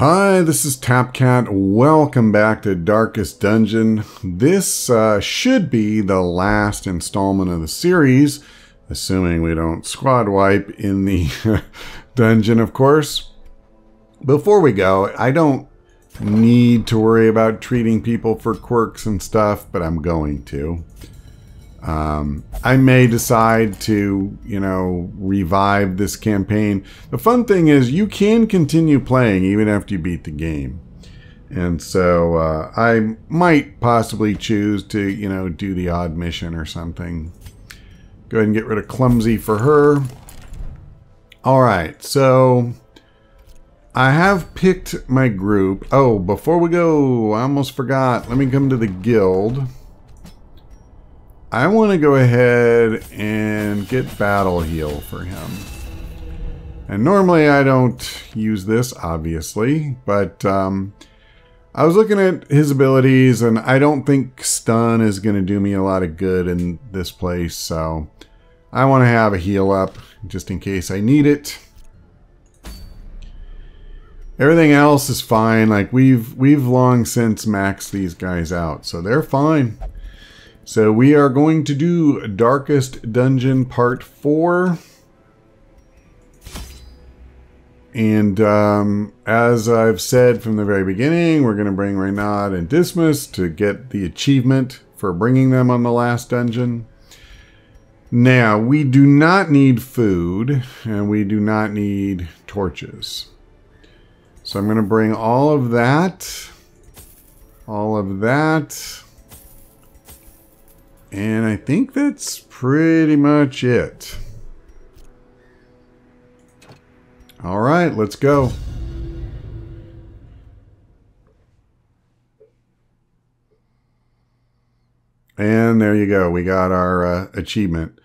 Hi, this is Tapcat. Welcome back to Darkest Dungeon. This should be the last installment of the series, assuming we don't squad wipe in the dungeon, of course. Before we go, I don't need to worry about treating people for quirks and stuff, but I'm going to. I may decide to, revive this campaign. The fun thing is you can continue playing even after you beat the game. And so I might possibly choose to, do the odd mission or something. Go ahead and get rid of Clumsy for her. Alright, so I have picked my group. Oh, before we go, I almost forgot. Let me come to the guild. I want to go ahead and get Battle Heal for him. And normally I don't use this, obviously, but I was looking at his abilities and I don't think Stun is going to do me a lot of good in this place, so I want to have a heal up just in case I need it. Everything else is fine. Like we've long since maxed these guys out, so they're fine. So we are going to do Darkest Dungeon Part 4. And as I've said from the very beginning, we're going to bring Reynad and Dismas to get the achievement for bringing them on the last dungeon. Now, we do not need food, and we do not need torches. So I'm going to bring all of that. And I think that's pretty much it. All right, let's go. And there you go. We got our achievement.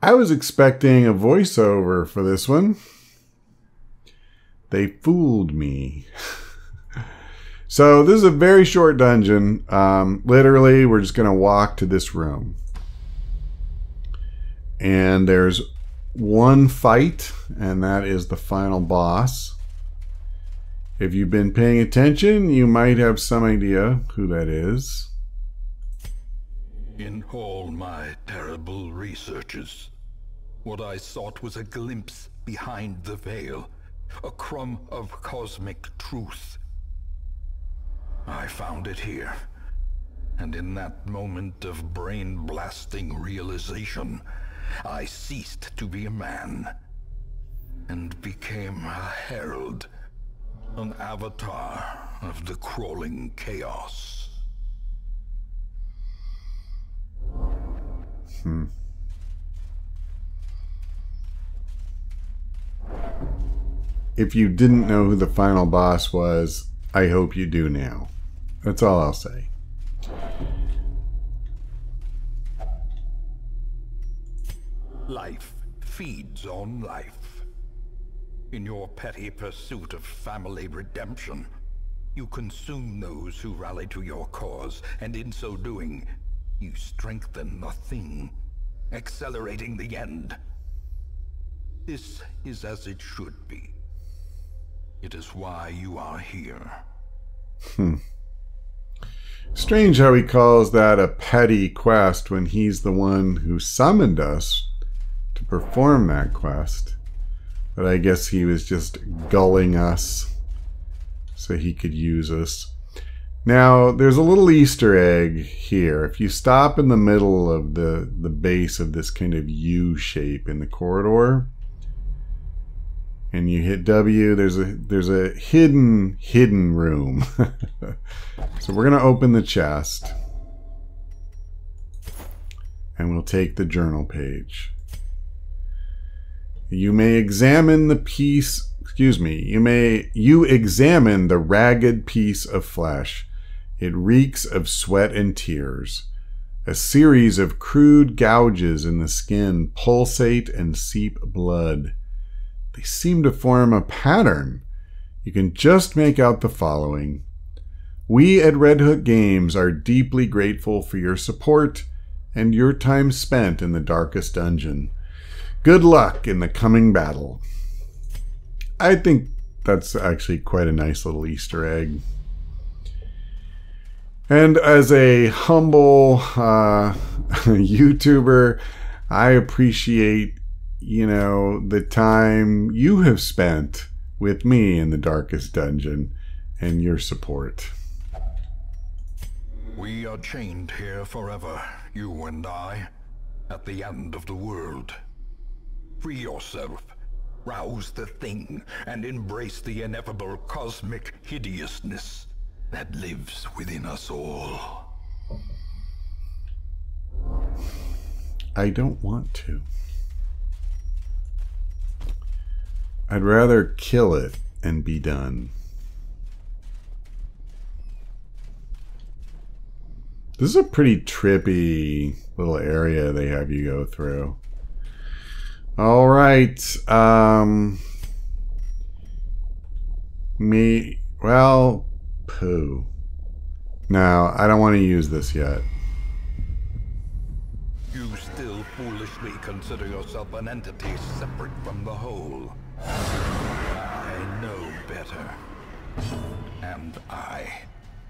I was expecting a voiceover for this one. They fooled me. So this is a very short dungeon. Literally, we're just going to walk to this room. And there's one fight, and that is the final boss. If you've been paying attention, you might have some idea who that is. In all my terrible researches, what I sought was a glimpse behind the veil, a crumb of cosmic truth. I found it here, and in that moment of brain-blasting realization, I ceased to be a man, and became a herald, an avatar of the crawling chaos. If you didn't know who the final boss was, I hope you do now. That's all I'll say. Life feeds on life. In your petty pursuit of family redemption, you consume those who rally to your cause, and in so doing, you strengthen the thing, accelerating the end. This is as it should be. It is why you are here. Strange how he calls that a petty quest when he's the one who summoned us to perform that quest. But I guess he was just gulling us so he could use us. Now, there's a little Easter egg here. If you stop in the middle of the base of this kind of U shape in the corridor, and you hit W, there's a hidden room. So we're gonna open the chest, and we'll take the journal page. You may examine the piece. Excuse me. You examine the ragged piece of flesh. It reeks of sweat and tears. A series of crude gouges in the skin pulsate and seep blood. They seem to form a pattern. You can just make out the following. We at Red Hook Games are deeply grateful for your support and your time spent in the Darkest Dungeon. Good luck in the coming battle. I think That's actually quite a nice little Easter egg. And as a humble YouTuber, I appreciate, you know, the time you have spent with me in the Darkest Dungeon and your support. We are chained here forever, you and I, at the end of the world. Free yourself, rouse the thing, and embrace the ineffable cosmic hideousness that lives within us all. I don't want to. I'd rather kill it and be done. This is a pretty trippy little area they have you go through. All right. Well, poo. No, I don't want to use this yet. You still foolishly consider yourself an entity separate from the whole. I know better. And I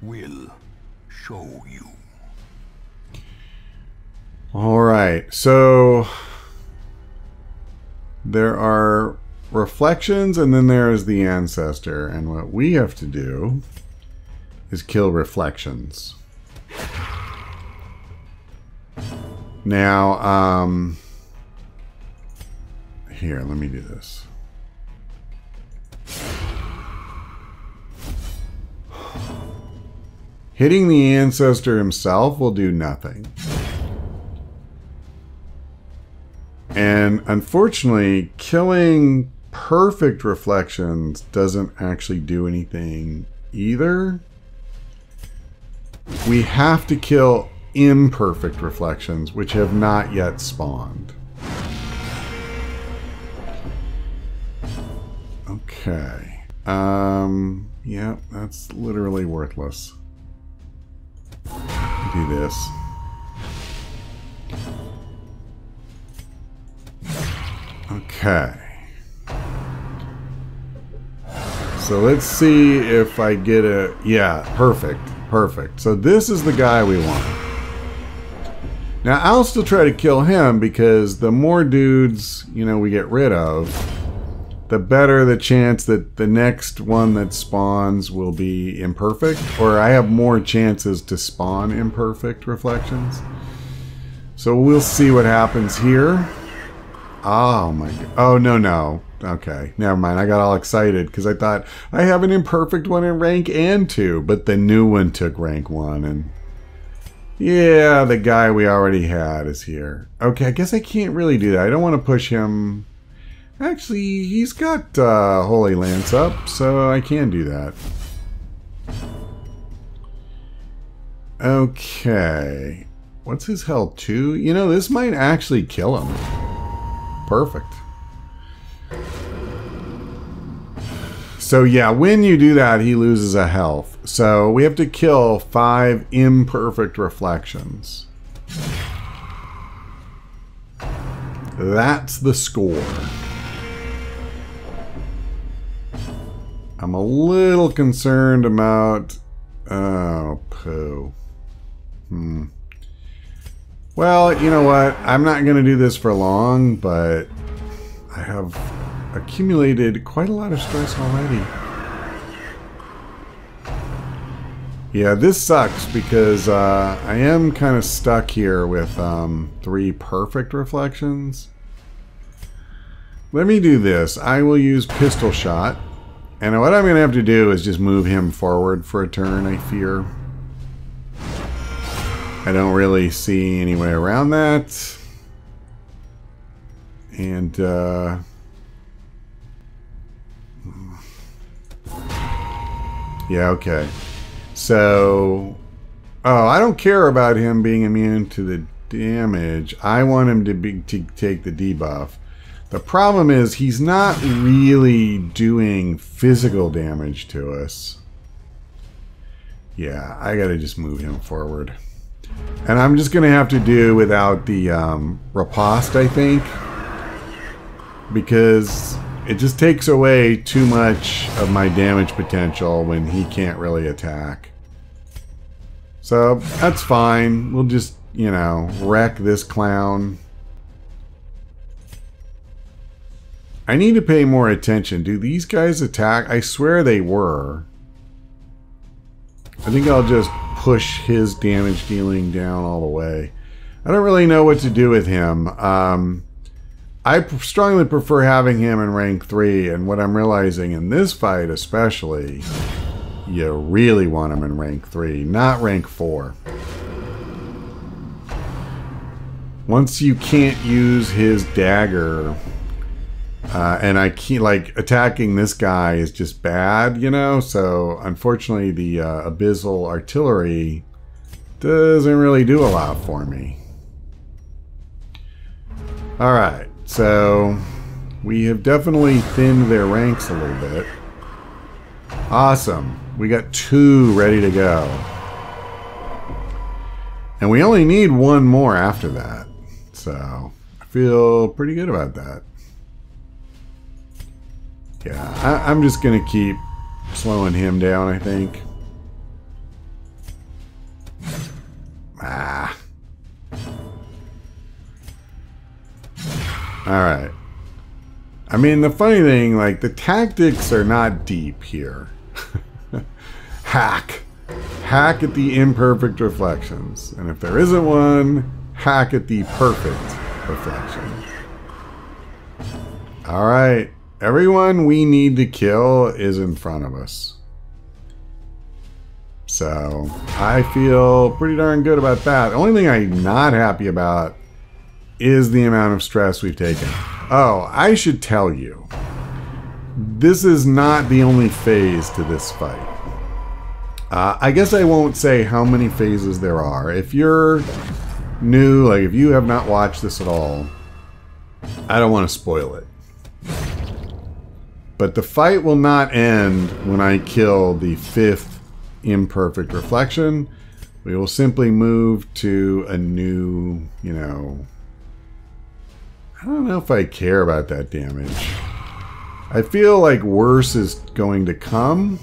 will show you. All right, so there are reflections and then there is the ancestor, and what we have to do is kill reflections. Now, here, let me do this. Hitting the ancestor himself will do nothing. And unfortunately, killing perfect reflections doesn't actually do anything either. We have to kill imperfect reflections, which have not yet spawned. Okay. Yeah, that's literally worthless. Do this. Okay. So let's see if I get a... Yeah, perfect. Perfect. So this is the guy we want. Now, I'll still try to kill him because the more dudes, you know, we get rid of, the better the chance that the next one that spawns will be imperfect, or I have more chances to spawn imperfect reflections. So we'll see what happens here. Oh my god. Oh, no. Okay, never mind. I got all excited because I thought I have an imperfect one in rank and 2, but the new one took rank 1, and yeah, the guy we already had is here. Okay, I guess I can't really do that. I don't want to push him. Actually, he's got Holy Lance up, so I can do that. Okay. What's his health? 2? You know, this might actually kill him. Perfect. So yeah, when you do that, he loses a health. So we have to kill 5 imperfect reflections. That's the score. I'm a little concerned about... Oh, poo. Well, you know what? I'm not going to do this for long, but I have accumulated quite a lot of stress already. Yeah, this sucks because I am kind of stuck here with 3 perfect reflections. Let me do this. I will use pistol shot. And what I'm going to have to do is just move him forward for a turn, I fear. I don't really see any way around that. And, yeah, okay. So, oh, I don't care about him being immune to the damage. I want him to take the debuff. The problem is he's not really doing physical damage to us. Yeah, I gotta just move him forward. And I'm just gonna have to do without the riposte, I think. Because it just takes away too much of my damage potential when he can't really attack. So that's fine. We'll just, you know, wreck this clown. I need to pay more attention. Do these guys attack? I swear they were. I think I'll just push his damage dealing down all the way. I don't really know what to do with him. I strongly prefer having him in rank 3, and what I'm realizing in this fight especially, you really want him in rank 3, not rank 4. Once you can't use his dagger, and I can't, like, attacking this guy is just bad, you know? So, unfortunately, the Abyssal Artillery doesn't really do a lot for me. Alright, so we have definitely thinned their ranks a little bit. Awesome. We got 2 ready to go. And we only need 1 more after that. So, I feel pretty good about that. Yeah, I'm just going to keep slowing him down, I think. Ah. Alright. I mean, the funny thing, like, the tactics are not deep here. Hack. Hack at the imperfect reflections. And if there isn't one, hack at the perfect reflection. Alright. Everyone we need to kill is in front of us. So, I feel pretty darn good about that. The only thing I'm not happy about is the amount of stress we've taken. Oh, I should tell you. This is not the only phase to this fight. I guess I won't say how many phases there are. If you're new, like if you have not watched this at all, I don't want to spoil it. But the fight will not end when I kill the 5th imperfect reflection. We will simply move to a new, you know... I don't know if I care about that damage. I feel like worse is going to come.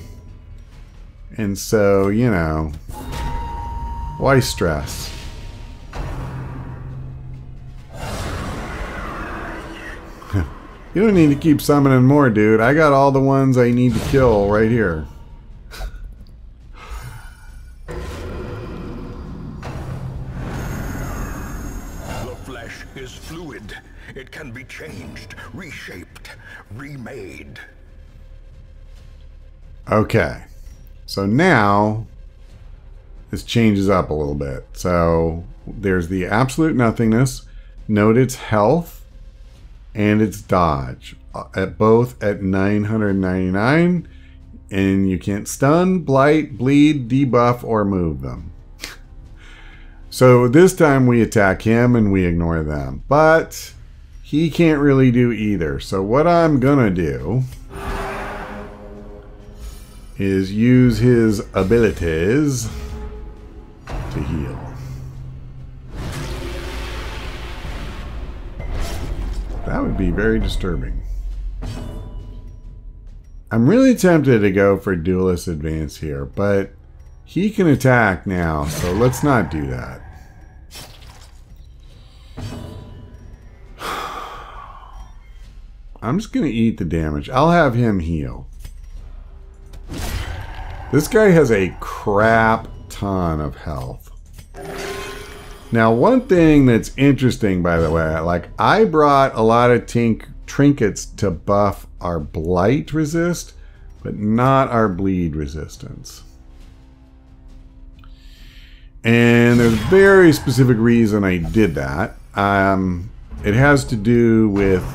And so, you know... why stress? You don't need to keep summoning more, dude. I got all the ones I need to kill right here. The flesh is fluid. It can be changed, reshaped, remade. Okay. So now, this changes up a little bit. So, there's the absolute nothingness. Note its health and its dodge, at both at 999, and you can't stun, blight, bleed, debuff, or move them. So this time we attack him and we ignore them, but he can't really do either. So what I'm gonna do is use his abilities to heal. That would be very disturbing. I'm really tempted to go for Duelist Advance here, but he can attack now, so let's not do that. I'm just going to eat the damage. I'll have him heal. This guy has a crap ton of health. Now, one thing that's interesting, by the way, like I brought a lot of trinkets to buff our blight resist, but not our bleed resistance. And there's a very specific reason I did that. It has to do with,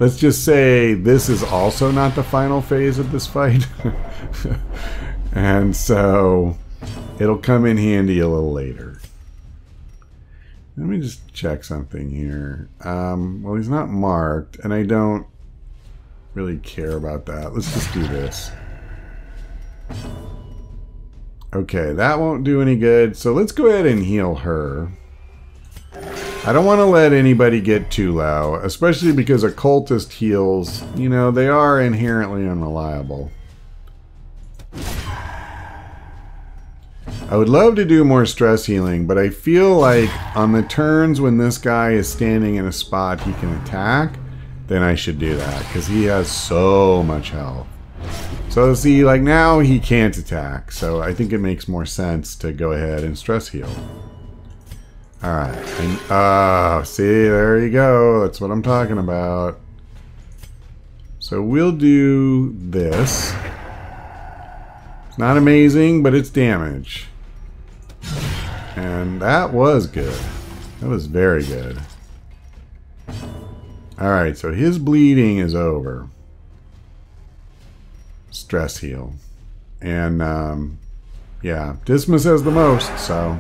let's just say this is also not the final phase of this fight. And so it'll come in handy a little later. Let me just check something here. Well, he's not marked, and I don't really care about that. Let's just do this. Okay, that won't do any good, so let's go ahead and heal her. I don't want to let anybody get too low, especially because occultist heals, you know, they are inherently unreliable. I would love to do more stress healing, but I feel like on the turns when this guy is standing in a spot he can attack, then I should do that, because he has so much health. So see, like now he can't attack, so I think it makes more sense to go ahead and stress heal. Alright, see, there you go, that's what I'm talking about. So we'll do this. It's not amazing, but it's damage. And that was good. That was very good. Alright, so his bleeding is over. Stress heal. And, yeah, Dismas has the most, so...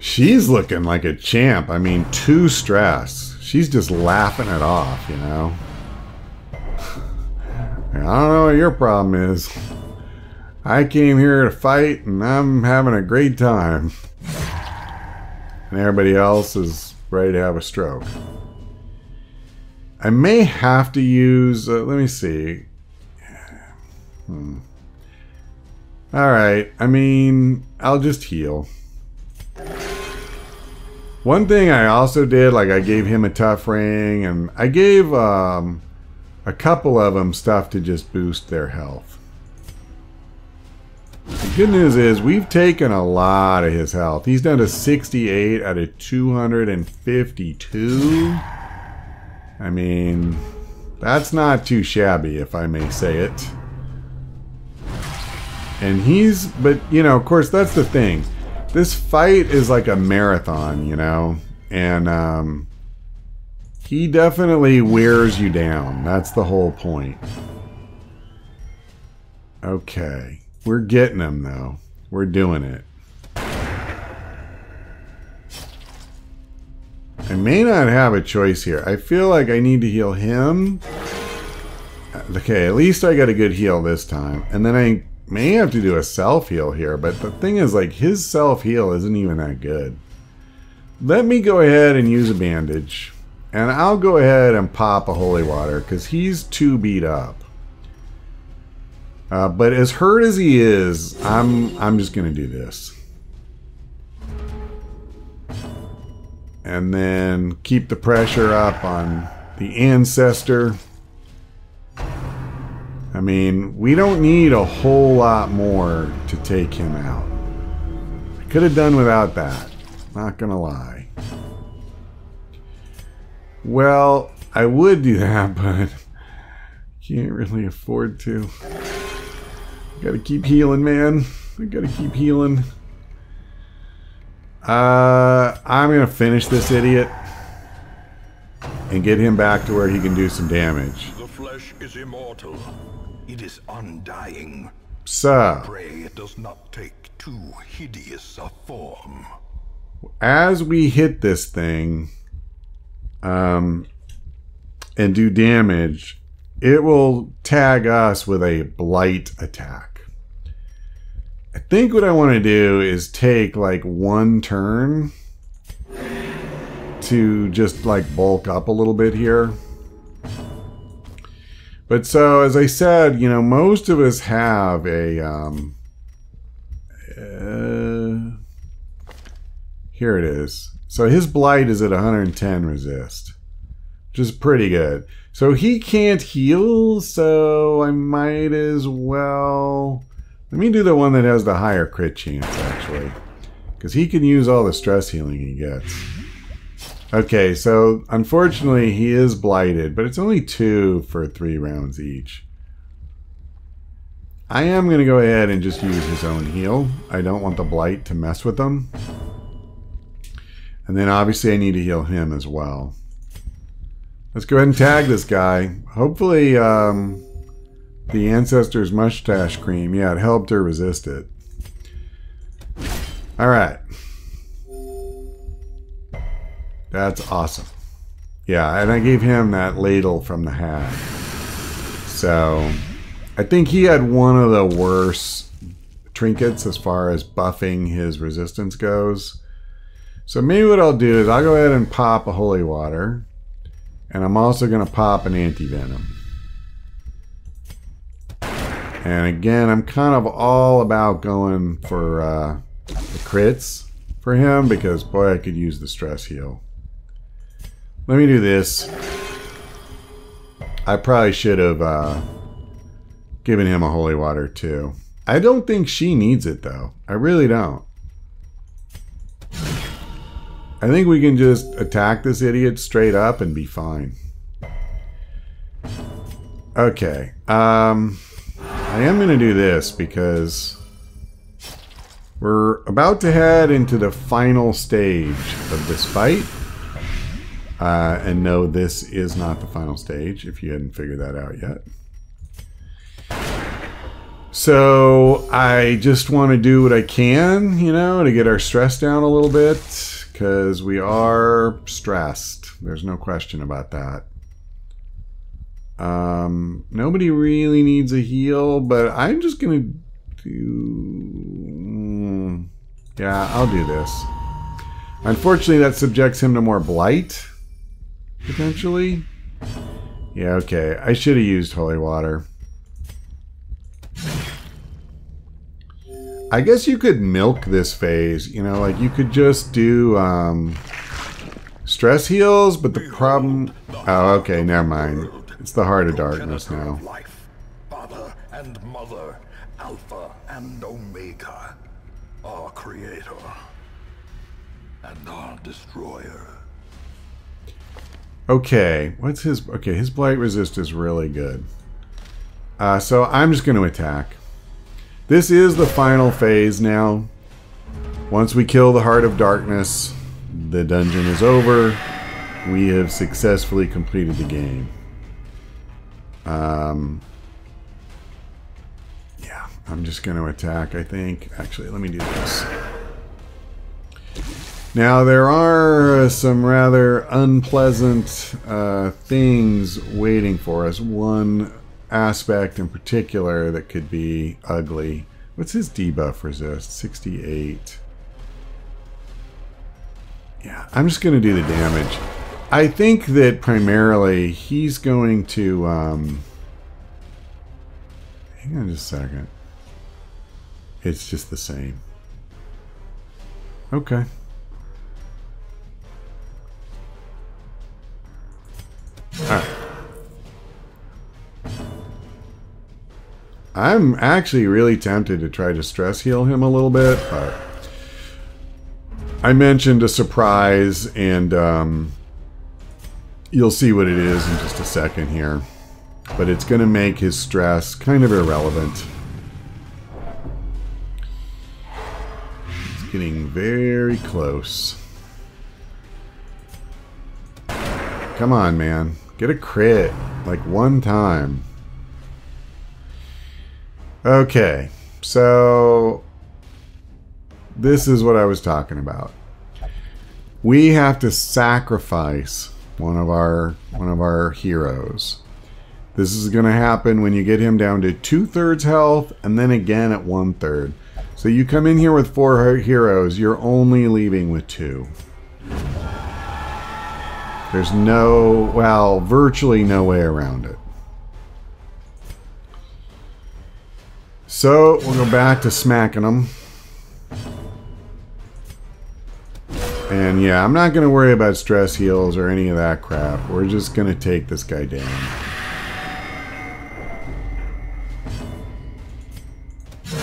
She's looking like a champ. I mean, 2 stress. She's just laughing it off, you know? I don't know what your problem is. I came here to fight, and I'm having a great time. And everybody else is ready to have a stroke. I may have to use... let me see. Alright, I mean, I'll just heal. One thing I also did, like I gave him a tough ring, and I gave a couple of them stuff to just boost their health. The good news is we've taken a lot of his health. He's down to 68 out of 252. I mean, that's not too shabby, if I may say it. And he's, but you know, of course, that's the thing. This fight is like a marathon, you know, and he definitely wears you down. That's the whole point. Okay, we're getting him though. We're doing it. I may not have a choice here. I feel like I need to heal him. Okay, at least I got a good heal this time. And then I may have to do a self-heal here, but the thing is, like, his self-heal isn't even that good. Let me go ahead and use a bandage. And I'll go ahead and pop a holy water, because he's too beat up. But as hurt as he is, I'm just going to do this. And then keep the pressure up on the ancestor. I mean, we don't need a whole lot more to take him out. I could have done without that. Not gonna lie. Well, I would do that, but can't really afford to. Gotta keep healing, man. I gotta keep healing. I'm gonna finish this idiot and get him back to where he can do some damage. The flesh is immortal. It is undying. So, Pray it does not take too hideous a form. as we hit this thing and do damage, it will tag us with a blight attack. I think what I want to do is take like one turn to just like bulk up a little bit here. But so, as I said, you know, most of us have a, here it is. So his blight is at 110 resist, which is pretty good. So he can't heal, so I might as well, let me do the one that has the higher crit chance, actually, because he can use all the stress healing he gets. Okay, so unfortunately he is blighted, but it's only 2 for 3 rounds each. I am going to go ahead and just use his own heal. I don't want the blight to mess with him. And then obviously I need to heal him as well. Let's go ahead and tag this guy. Hopefully the Ancestor's Mustache Cream, yeah, it helped her resist it. Alright. That's awesome. Yeah, and I gave him that ladle from the hag. So, I think he had one of the worst trinkets as far as buffing his resistance goes. So maybe what I'll do is I'll go ahead and pop a holy water. And I'm also going to pop an anti-venom. And again, I'm kind of all about going for the crits for him because, boy, I could use the stress heal. Let me do this. I probably should have given him a holy water too. I don't think she needs it though. I really don't. I think we can just attack this idiot straight up and be fine. Okay. I am going to do this because we're about to head into the final stage of this fight. And no, this is not the final stage, if you hadn't figured that out yet. So I just want to do what I can, you know, to get our stress down a little bit, because we are stressed. There's no question about that. Nobody really needs a heal, but I'm just going to do... yeah, I'll do this. Unfortunately, that subjects him to more blight, potentially. Yeah, okay. I should have used holy water. I guess you could milk this phase, you know, like you could just do stress heals, but the problem... oh, okay, never mind. It's the Heart of Darkness now. Life, Father and Mother, Alpha and Omega, our Creator and our Destroyer. Okay, what's his... okay, his blight resist is really good. So I'm just going to attack. This is the final phase now. Once we kill the Heart of Darkness, the dungeon is over. We have successfully completed the game. Yeah, I'm just going to attack, I think. Actually, let me do this. Now, there are some rather unpleasant things waiting for us. One aspect in particular that could be ugly. What's his debuff resist? 68. Yeah, I'm just going to do the damage. I think that primarily he's going to... hang on just a second. It's just the same. Okay. Alright. I'm actually really tempted to try to stress heal him a little bit, but I mentioned a surprise, and you'll see what it is in just a second here. But it's going to make his stress kind of irrelevant. It's getting very close. Come on, man. Get a crit. Like one time. Okay. So this is what I was talking about. We have to sacrifice one of our heroes. This is going to happen when you get him down to 2/3 health and then again at 1/3. So you come in here with 4 heroes, you're only leaving with 2. There's no, well, virtually no way around it. So we'll go back to smacking them. And yeah, I'm not going to worry about stress heals or any of that crap. We're just going to take this guy down.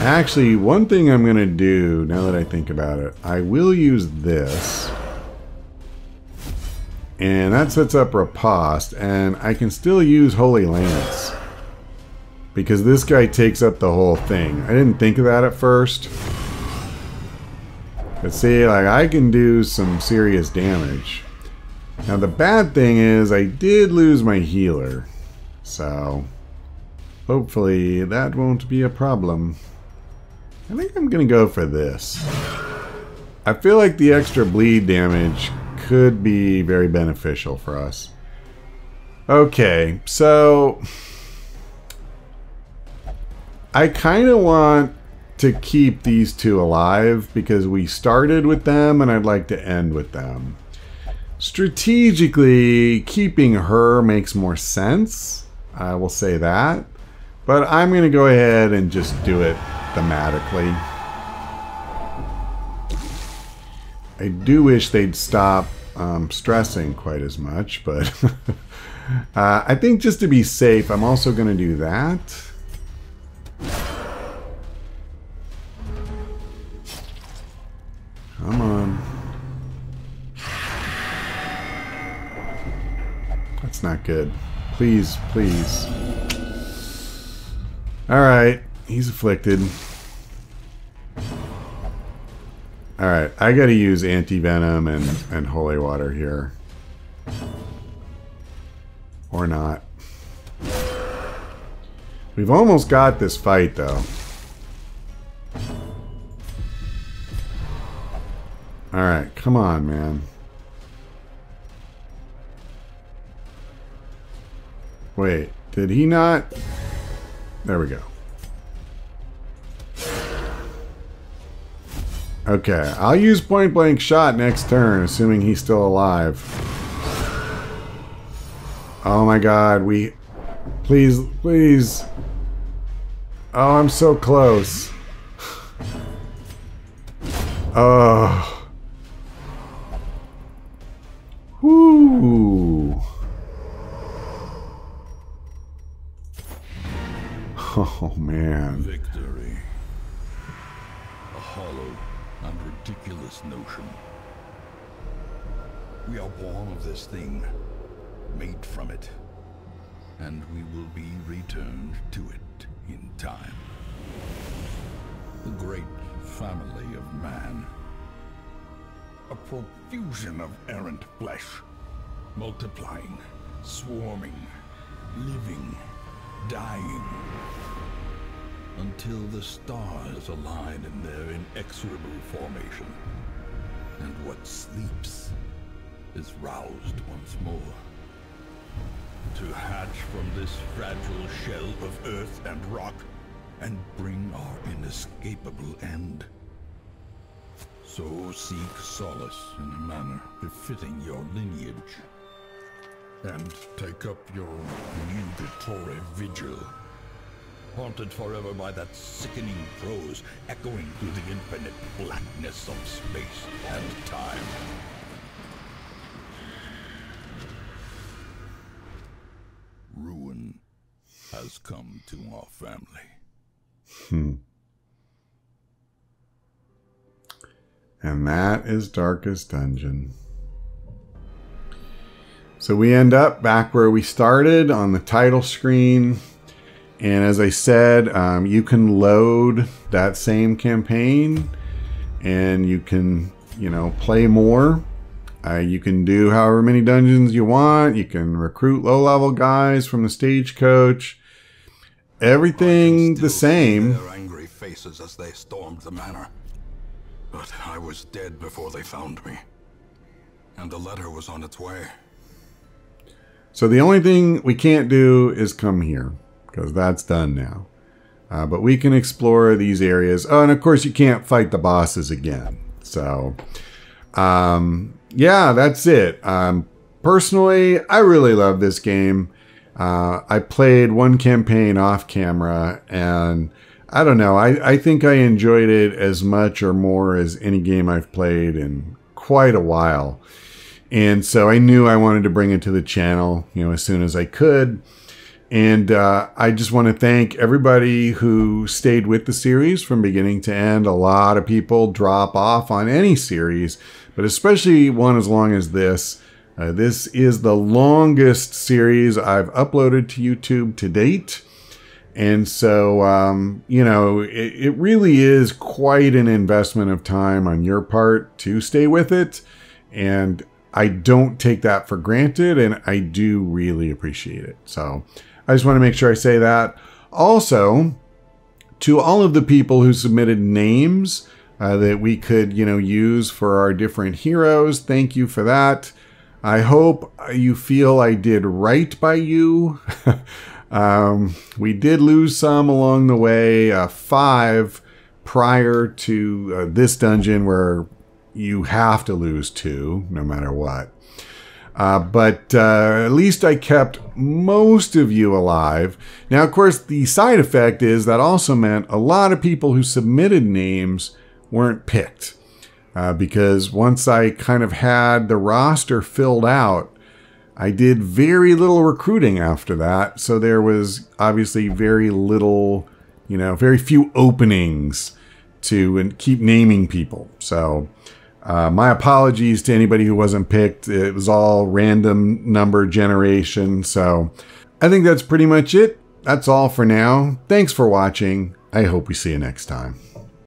Actually, one thing I'm going to do, now that I think about it, I will use this. And that sets up Riposte, and I can still use Holy Lance. Because this guy takes up the whole thing. I didn't think of that at first. But see, like, I can do some serious damage. Now the bad thing is I did lose my healer. So hopefully that won't be a problem. I think I'm going to go for this. I feel like the extra bleed damage could be very beneficial for us. Okay, so I kind of want to keep these two alive because we started with them and I'd like to end with them. Strategically, keeping her makes more sense. I will say that. But I'm going to go ahead and just do it thematically. I do wish they'd stop stressing quite as much, but I think just to be safe, I'm also going to do that. Come on. That's not good. Please, please. Alright, he's afflicted. Alright, I gotta use anti-venom and holy water here. Or not. We've almost got this fight, though. Alright, come on, man. Wait, did he not? There we go. Okay, I'll use point blank shot next turn, assuming he's still alive. Oh my god, please, please. Oh, I'm so close. Oh. Whoo. Oh, man. Victory. A hollow and ridiculous notion. We are born of this thing, made from it, and we will be returned to it in time. The great family of man. A profusion of errant flesh, multiplying, swarming, living, dying, until the stars align in their inexorable formation, and what sleeps is roused once more. To hatch from this fragile shell of earth and rock, and bring our inescapable end. So seek solace in a manner befitting your lineage, and take up your nugatory vigil, haunted forever by that sickening prose echoing through the infinite blackness of space and time. Ruin has come to our family. And that is Darkest Dungeon. So we end up back where we started on the title screen. And as I said, you can load that same campaign and you can, play more. You can do however many dungeons you want. You can recruit low-level guys from the stagecoach. Everything the same. Their angry faces as they stormed the manor. But I was dead before they found me. And the letter was on its way. So the only thing we can't do is come here, because that's done now. But we can explore these areas. Oh, and of course you can't fight the bosses again. So, yeah, that's it. Personally, I really love this game. I played one campaign off camera, and I don't know. I think I enjoyed it as much or more as any game I've played in quite a while. And so I knew I wanted to bring it to the channel, as soon as I could. And I just want to thank everybody who stayed with the series from beginning to end. A lot of people drop off on any series, but especially one as long as this. This is the longest series I've uploaded to YouTube to date. And so, it really is quite an investment of time on your part to stay with it. And I don't take that for granted, and I do really appreciate it. So I just want to make sure I say that. Also, to all of the people who submitted names that we could, use for our different heroes, thank you for that. I hope you feel I did right by you. We did lose some along the way. 5 prior to this dungeon where you have to lose 2 no matter what. But at least I kept most of you alive. Now, of course, the side effect is that also meant a lot of people who submitted names weren't picked. Because once I kind of had the roster filled out, I did very little recruiting after that. So there was obviously very little, very few openings to keep naming people. So my apologies to anybody who wasn't picked. It was all random number generation. So I think that's pretty much it. That's all for now. Thanks for watching. I hope we see you next time.